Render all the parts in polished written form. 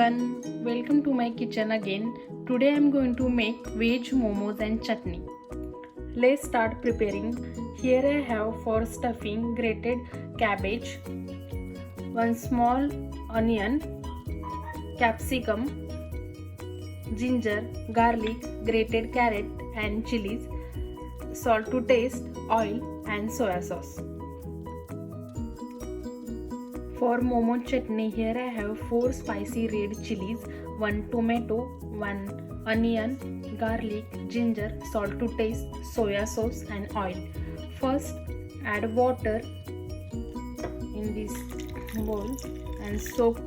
everyone, welcome to my kitchen again. Today I am going to make veg momos and chutney. Let's start preparing. Here I have for stuffing grated cabbage, 1 small onion, capsicum, ginger, garlic, grated carrot and chilies, salt to taste, oil and soya sauce. For momo chutney, here I have 4 spicy red chilies, 1 tomato, 1 onion, garlic, ginger, salt to taste, soya sauce and oil. First add water in this bowl and soak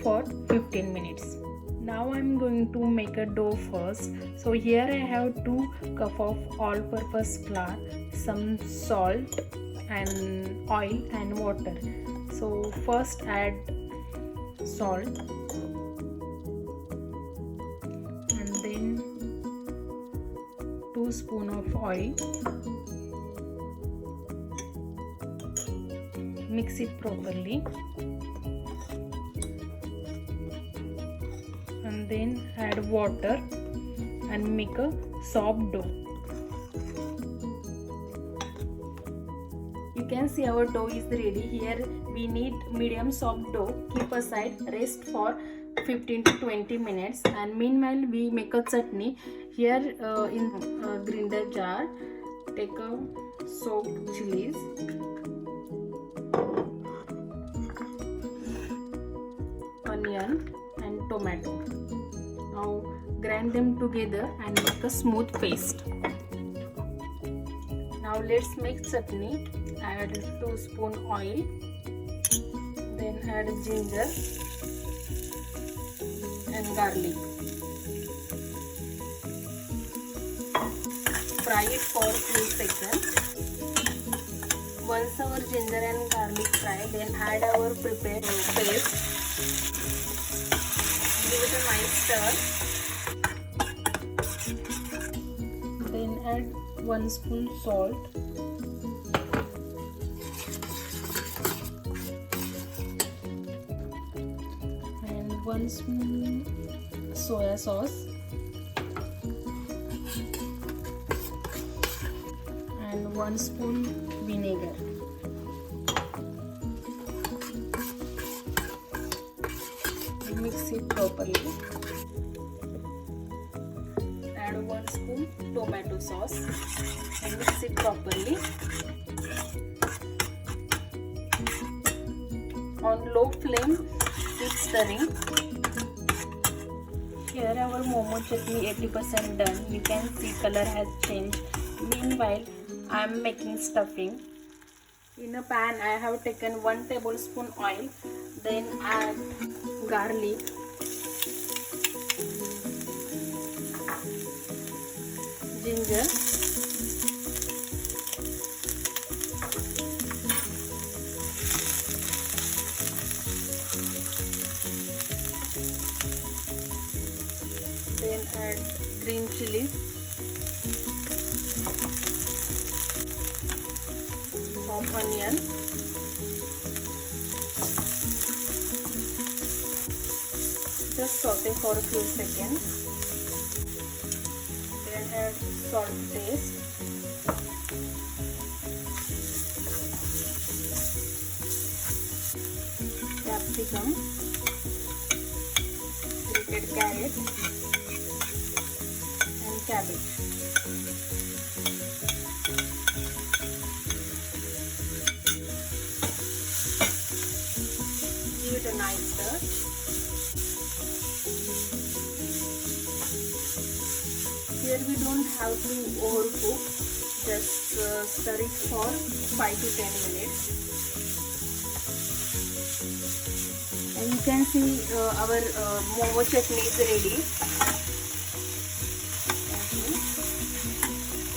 for 15 minutes. Now I am going to make a dough first. So here I have 2 cups of all-purpose flour, some salt and oil and water. So first add salt and then 2 spoons of oil. Mix it properly and then add water and make a soft dough. You can see our dough is ready. Here we need medium soft dough. Keep aside, rest for 15 to 20 minutes, and meanwhile we make a chutney. Here in a grinder jar, take a soaked chilies, onion and tomato. Now grind them together and make a smooth paste. Now let's make chutney. Add 2 spoons oil, then add ginger and garlic. Fry it for a few seconds. Once our ginger and garlic fry, then add our prepared paste. Give it a nice stir. Then add 1 spoon salt. And 1 spoon soya sauce. And 1 spoon vinegar. Mix it properly. Add 1 spoon tomato sauce and mix it properly. On low flame, keep stirring. Here our momo chutney 80% done. You can see color has changed. Meanwhile, I am making stuffing. In a pan, I have taken 1 tablespoon oil. Then add garlic, ginger, then add green chilies, chopped onion, just saute for a few seconds. Then add salt to taste. Capsicum, grated carrot and cabbage. Give it a nice stir. Here we don't have to overcook, just stir it for 5 to 10 minutes. And you can see our momo chutney is ready.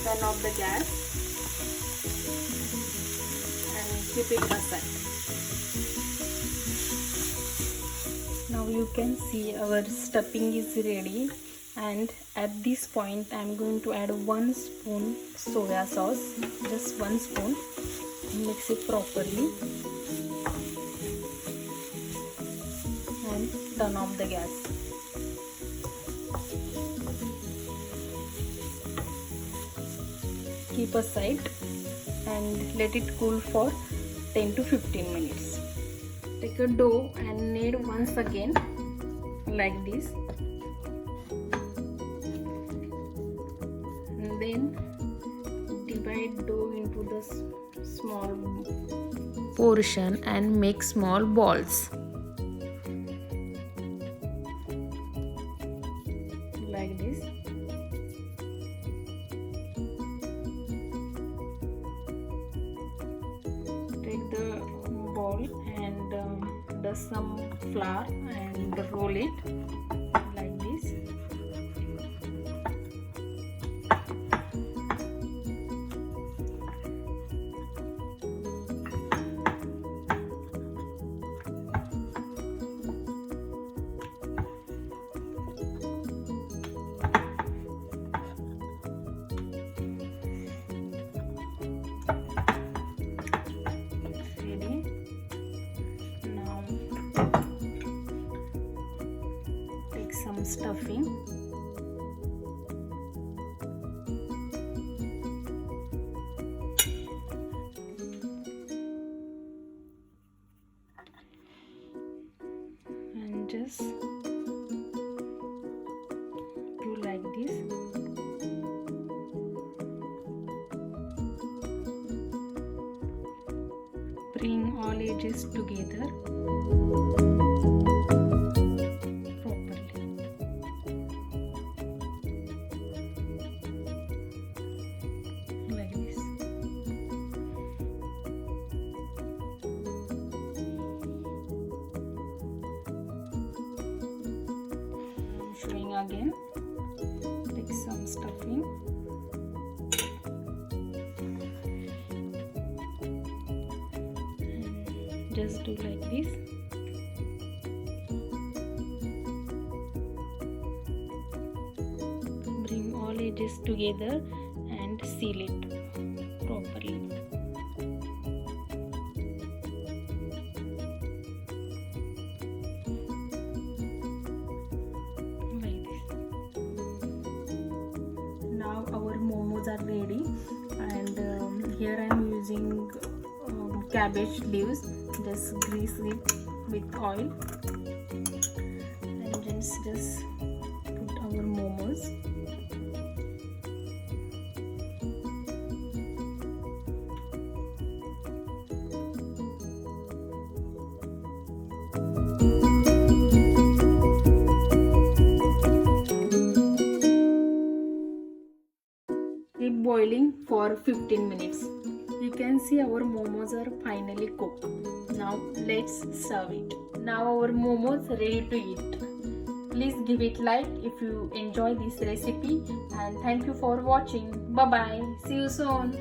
Turn off the gas and keep it aside. Now you can see our stuffing is ready. And at this point I am going to add 1 spoon soya sauce, just 1 spoon. Mix it properly and turn off the gas. Keep aside and let it cool for 10 to 15 minutes. Take a dough and knead once again like this, and then divide dough into the small portion and make small balls like this. Take the ball and dust some flour and roll it like this. Some stuffing, and just do like this. Bring all edges together like this. I'm showing again. Take some stuffing. And just do like this. Bring all edges together and seal it properly. Like this. Now our momos are ready, and here I am using cabbage leaves. Just grease it with oil and just put our momos. Keep boiling for 15 minutes. You can see our momos are finally cooked. Now let's serve it. Now our momos ready to eat. Please give it like if you enjoy this recipe, and thank you for watching. Bye bye. See you soon.